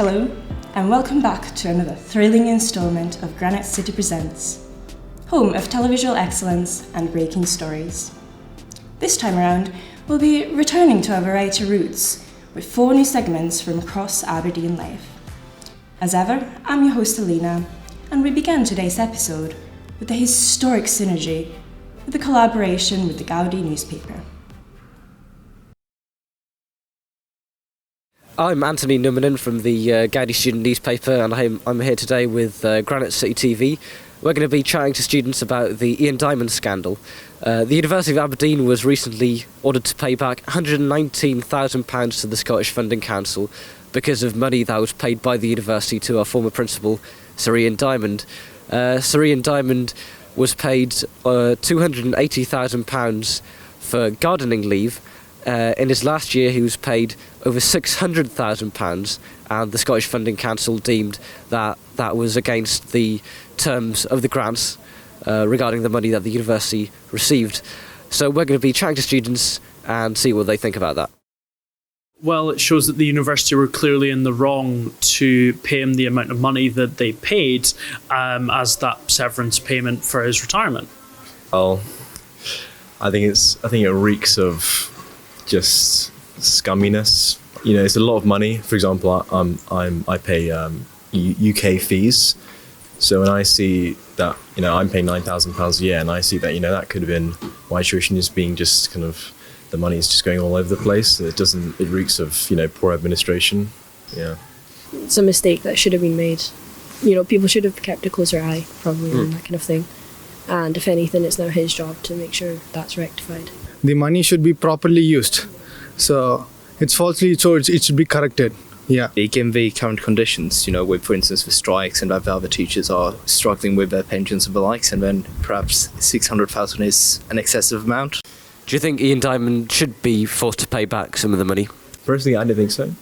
Hello, and welcome back to another thrilling instalment of Granite City Presents, home of televisual excellence and breaking stories. This time around, we'll be returning to our variety roots with 4 new segments from across Aberdeen life. As ever, I'm your host Alina, and we began today's episode with the historic synergy with the collaboration with the Gaudie Newspaper. I'm Anthony Numanen from the Gaudie Student Newspaper, and I'm here today with Granite City TV. We're going to be chatting to students about the Ian Diamond scandal. The University of Aberdeen was recently ordered to pay back £119,000 to the Scottish Funding Council because of money that was paid by the university to our former principal, Sir Ian Diamond. Sir Ian Diamond was paid £280,000 for gardening leave. In his last year, he was paid over £600,000, and the Scottish Funding Council deemed that that was against the terms of the grants regarding the money that the university received. So we're going to be chatting to students and see what they think about that. Well, it shows that the university were clearly in the wrong to pay him the amount of money that they paid as that severance payment for his retirement. Well, I think it reeks of just scumminess. You know, it's a lot of money. For example, I pay UK fees, so when I see that, you know, I'm paying £9,000 a year, and I see that, you know, that could have been my tuition is being just kind of, the money is just going all over the place. It reeks of, you know, poor administration. Yeah, it's a mistake that should have been made. You know, people should have kept a closer eye probably on that kind of thing, and if anything, it's now his job to make sure that's rectified. The money should be properly used. So it's falsely charged, it should be corrected. Yeah. Given the current conditions, you know, with, for instance, the strikes and that the other teachers are struggling with their pensions and the likes, and then perhaps 600,000 is an excessive amount. Do you think Ian Diamond should be forced to pay back some of the money? Personally, I don't think so.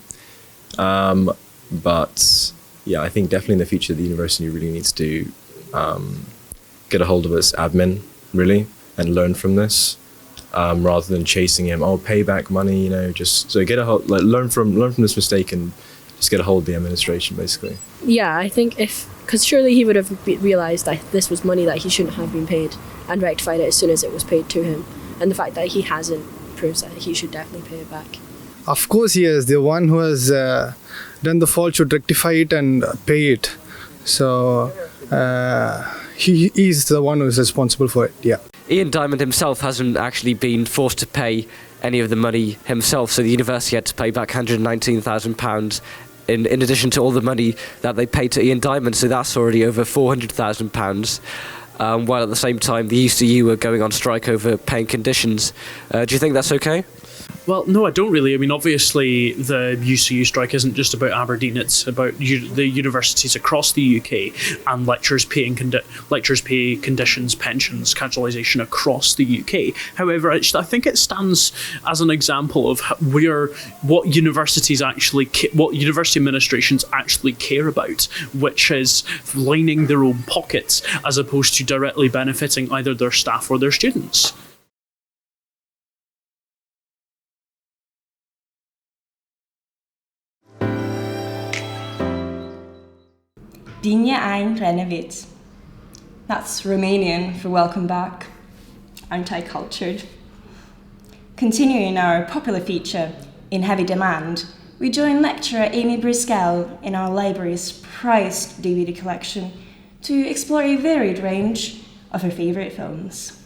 But yeah, I think definitely in the future the university really needs to get a hold of its admin, really, and learn from this. Rather than chasing him, pay back money, you know, just so get a hold, like learn from this mistake and just get a hold of the administration, basically. Yeah, I think because surely he would have realised that this was money that he shouldn't have been paid and rectified it as soon as it was paid to him. And the fact that he hasn't proves that he should definitely pay it back. Of course he is. The one who has done the fault should rectify it and pay it. So he is the one who is responsible for it, yeah. Ian Diamond himself hasn't actually been forced to pay any of the money himself, so the university had to pay back £119,000 in addition to all the money that they paid to Ian Diamond, so that's already over £400,000. While at the same time the UCU were going on strike over paying conditions. Do you think that's okay? Well, no, I don't really. I mean, obviously, the UCU strike isn't just about Aberdeen. It's about the universities across the UK and lecturers pay conditions, pensions, casualisation across the UK. However, I think it stands as an example of what university administrations actually care about, which is lining their own pockets as opposed to directly benefiting either their staff or their students. Dinje ein renovit. That's Romanian for welcome back. Aren't I cultured? Continuing our popular feature, In Heavy Demand, we join lecturer Amy Bryzgel in our library's prized DVD collection to explore a varied range of her favourite films.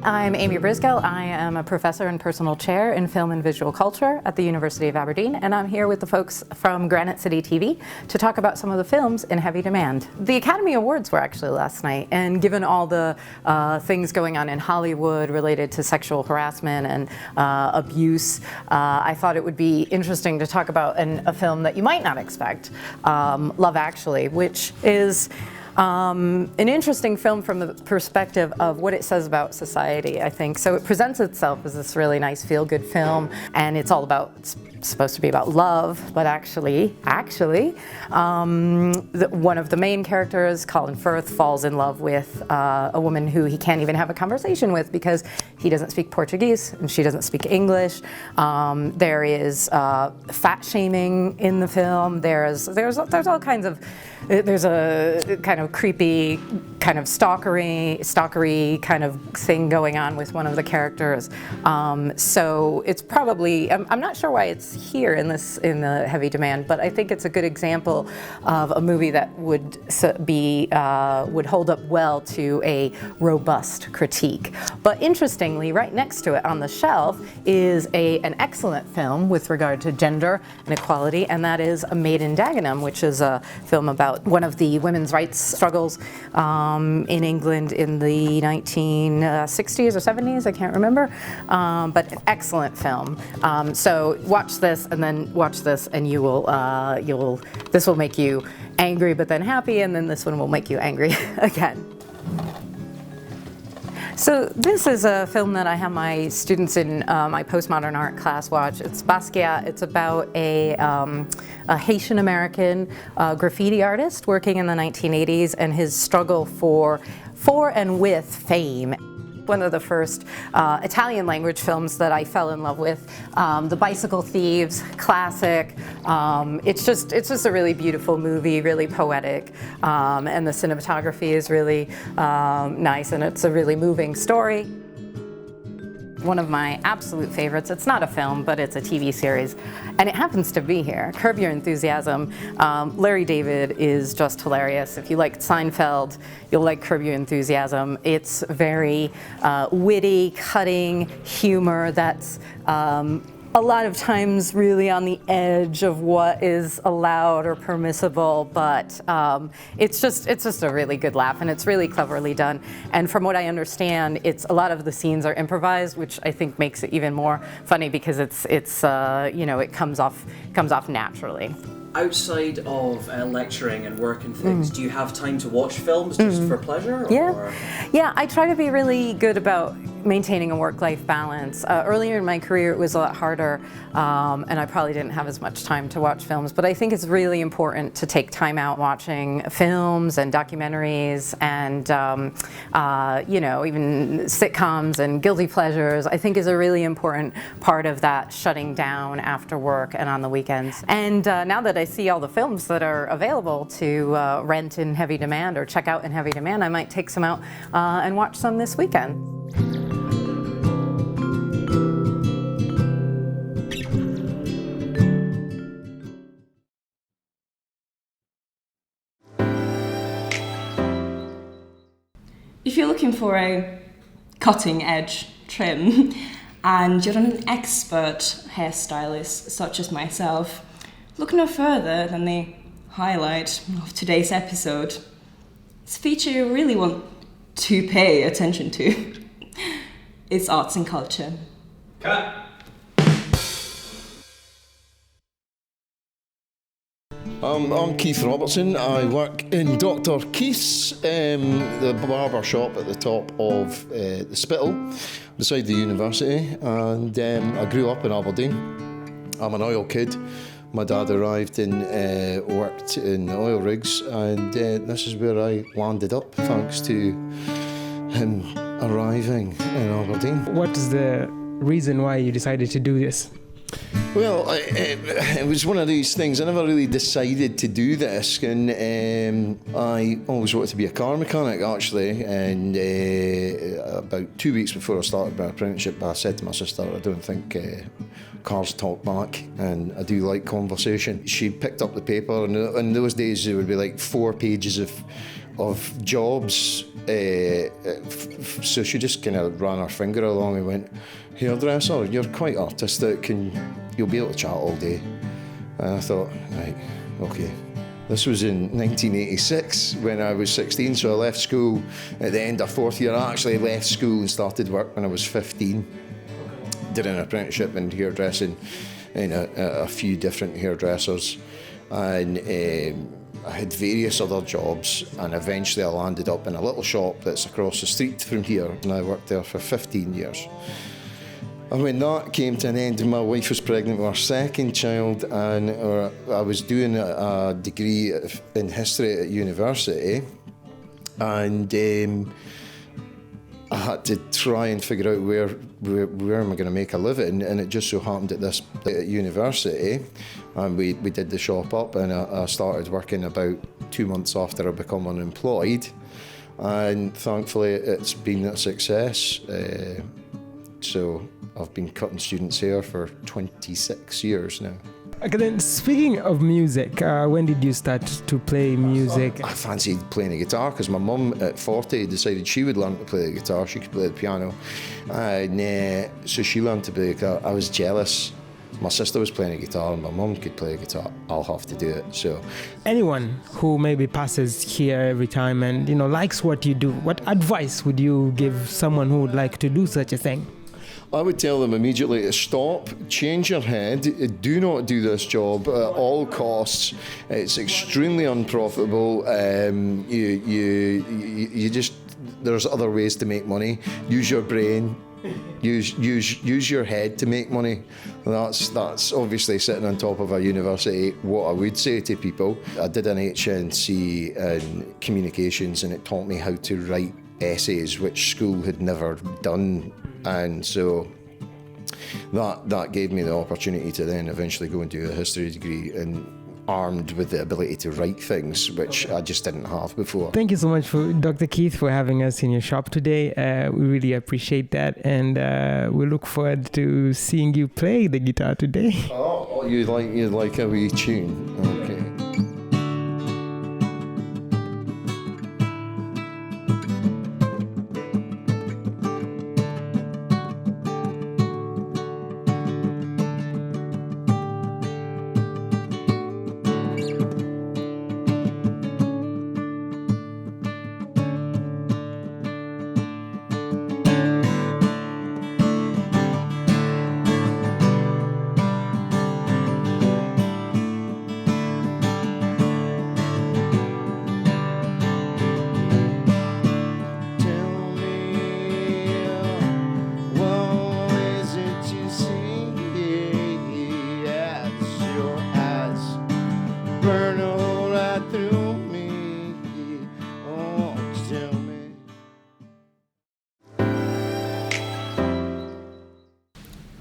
I'm Amy Bryzgel. I am a professor and personal chair in film and visual culture at the University of Aberdeen, and I'm here with the folks from Granite City TV to talk about some of the films in heavy demand. The Academy Awards were actually last night, and given all the things going on in Hollywood related to sexual harassment and abuse, I thought it would be interesting to talk about a film that you might not expect, Love Actually, which is An interesting film from the perspective of what it says about society, I think. So it presents itself as this really nice feel-good film, and it's all about, it's supposed to be about love, but actually, one of the main characters, Colin Firth, falls in love with a woman who he can't even have a conversation with because he doesn't speak Portuguese and she doesn't speak English. There is fat shaming in the film. There's all kinds of, there's a kind of creepy, kind of stalkery kind of thing going on with one of the characters. So it's probably, I'm not sure why it's here in the Heavy Demand, but I think it's a good example of a movie that would hold up well to a robust critique. But interestingly, right next to it on the shelf is an excellent film with regard to gender and equality, and that is A Maid in Dagenham, which is a film about one of the women's rights struggles in England in the 1960s or 70s, I can't remember, but an excellent film. So watch this and then watch this, and this will make you angry but then happy, and then this one will make you angry again. So this is a film that I have my students in my postmodern art class watch. It's Basquiat. It's about a Haitian American graffiti artist working in the 1980s and his struggle for and with fame. One of the first Italian language films that I fell in love with, The Bicycle Thieves, classic. It's just a really beautiful movie, really poetic, and the cinematography is really nice, and it's a really moving story. One of my absolute favorites, it's not a film, but it's a TV series, and it happens to be here, Curb Your Enthusiasm. Larry David is just hilarious. If you liked Seinfeld, you'll like Curb Your Enthusiasm. It's very witty, cutting humor that's a lot of times really on the edge of what is allowed or permissible, but it's just a really good laugh, and it's really cleverly done. And from what I understand, a lot of the scenes are improvised, which I think makes it even more funny because it comes off naturally. Outside of lecturing and work and things, do you have time to watch films just for pleasure? Yeah, I try to be really good about maintaining a work-life balance. Earlier in my career, it was a lot harder, and I probably didn't have as much time to watch films, but I think it's really important to take time out watching films and documentaries and, even sitcoms and guilty pleasures, I think is a really important part of that shutting down after work and on the weekends. And now that I see all the films that are available to rent in Heavy Demand or check out in Heavy Demand, I might take some out and watch some this weekend. If you're looking for a cutting edge trim and you're not an expert hairstylist such as myself, look no further than the highlight of today's episode. It's a feature you really want to pay attention to. It's arts and culture. Cut. I'm Keith Robertson. I work in Dr. Keith's, the barber shop at the top of the Spittal, beside the university, and I grew up in Aberdeen. I'm an oil kid. My dad arrived and worked in oil rigs, and this is where I landed up, thanks to him arriving in Aberdeen. What is the reason why you decided to do this? Well, it was one of these things. I never really decided to do this, and I always wanted to be a car mechanic, actually. And about 2 weeks before I started my apprenticeship, I said to my sister, I don't think cars talk back, and I do like conversation. She picked up the paper, and in those days there would be like 4 pages of jobs. So she just kind of ran her finger along and went, "Hairdresser, you're quite artistic and you'll be able to chat all day." And I thought, right, okay. This was in 1986 when I was 16, so I left school at the end of 4th year. I actually left school and started work when I was 15. Did an apprenticeship in hairdressing in a few different hairdressers. And I had various other jobs, and eventually I landed up in a little shop that's across the street from here, and I worked there for 15 years. And when that came to an end, my wife was pregnant with our second child, and I was doing a degree in history at university, and I had to try and figure out where am I going to make a living, and it just so happened at university, and we did the shop up, and I started working about 2 months after I become unemployed, and thankfully it's been a success. So I've been cutting students' hair for 26 years now. Okay, then speaking of music, when did you start to play music? I fancied playing the guitar because my mum at 40 decided she would learn to play the guitar. She could play the piano, and so she learned to play the guitar. I was jealous. My sister was playing the guitar and my mum could play the guitar. I'll have to do it. So, anyone who maybe passes here every time and likes what you do, what advice would you give someone who would like to do such a thing? I would tell them immediately to stop, change your head, do not do this job at all costs. It's extremely unprofitable. You just, there's other ways to make money. Use your brain. Use your head to make money. That's obviously sitting on top of a university. What I would say to people, I did an HNC in communications, and it taught me how to write essays, which school had never done, and so that gave me the opportunity to then eventually go and do a history degree, and armed with the ability to write things, which I just didn't have before. Thank you so much, Dr. Keith, for having us in your shop today. We really appreciate that, and we look forward to seeing you play the guitar today. Oh, you'd like a wee tune? Okay.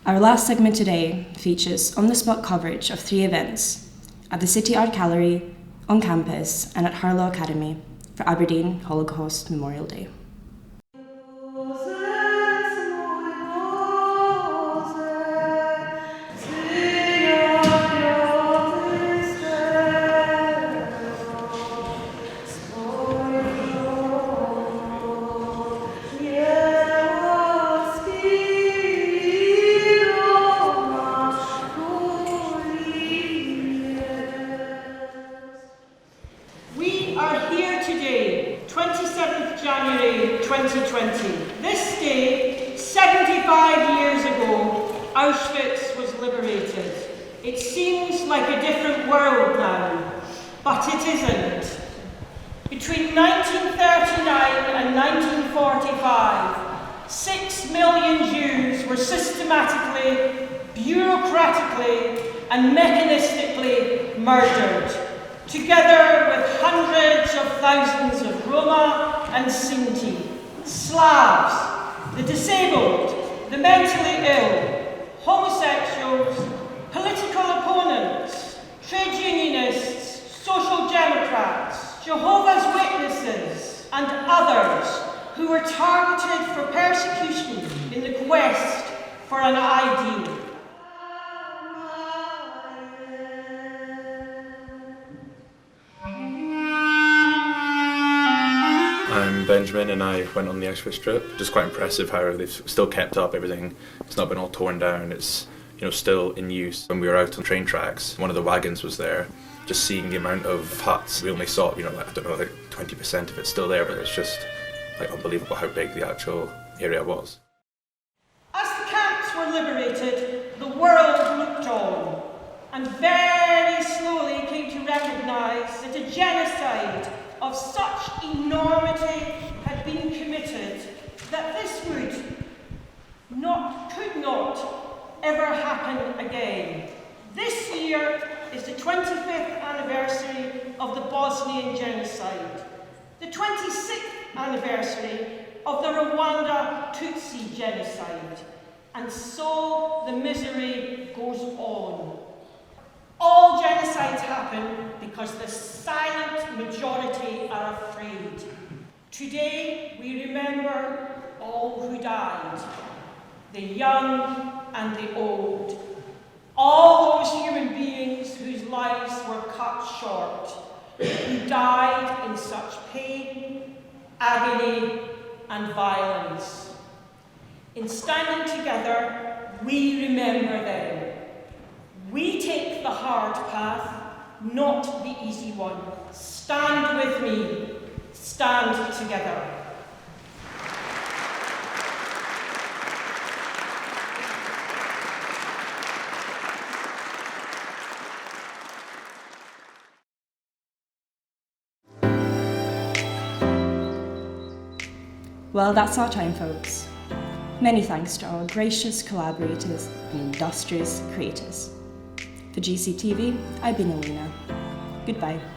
Our last segment today features on-the-spot coverage of 3 events at the City Art Gallery, on campus, and at Harlow Academy for Aberdeen Holocaust Memorial Day. January 2020. This day, 75 years ago, Auschwitz was liberated. It seems like a different world now, but it isn't. Between 1939 and 1945, 6 million Jews were systematically, bureaucratically, and mechanistically murdered, together with hundreds of thousands of Roma and Sinti, Slavs, the disabled, the mentally ill, homosexuals, political opponents, trade unionists, social democrats, Jehovah's Witnesses, and others who were targeted for persecution in the quest for an ideal. I'm Benjamin and I went on the Auschwitz trip. Just quite impressive how they've still kept up everything. It's not been all torn down, it's still in use. When we were out on train tracks, one of the wagons was there. Just seeing the amount of huts, we only saw, like 20% of it's still there, but it's just unbelievable how big the actual area was. As the camps were liberated, the world looked on and very slowly came to recognise that a genocide of such enormity had been committed that this could not ever happen again. This year is the 25th anniversary of the Bosnian genocide, the 26th anniversary of the Rwanda Tutsi genocide, and so the misery goes on. All genocides happen because the silent majority are afraid. Today we remember all who died, the young and the old, all those human beings whose lives were cut short, who died in such pain, agony, and violence. In standing together, we remember them. We take the hard path, not the easy one. Stand with me. Stand together. Well, that's our time, folks. Many thanks to our gracious collaborators and industrious creators. For GCTV, I've been Elena. Goodbye.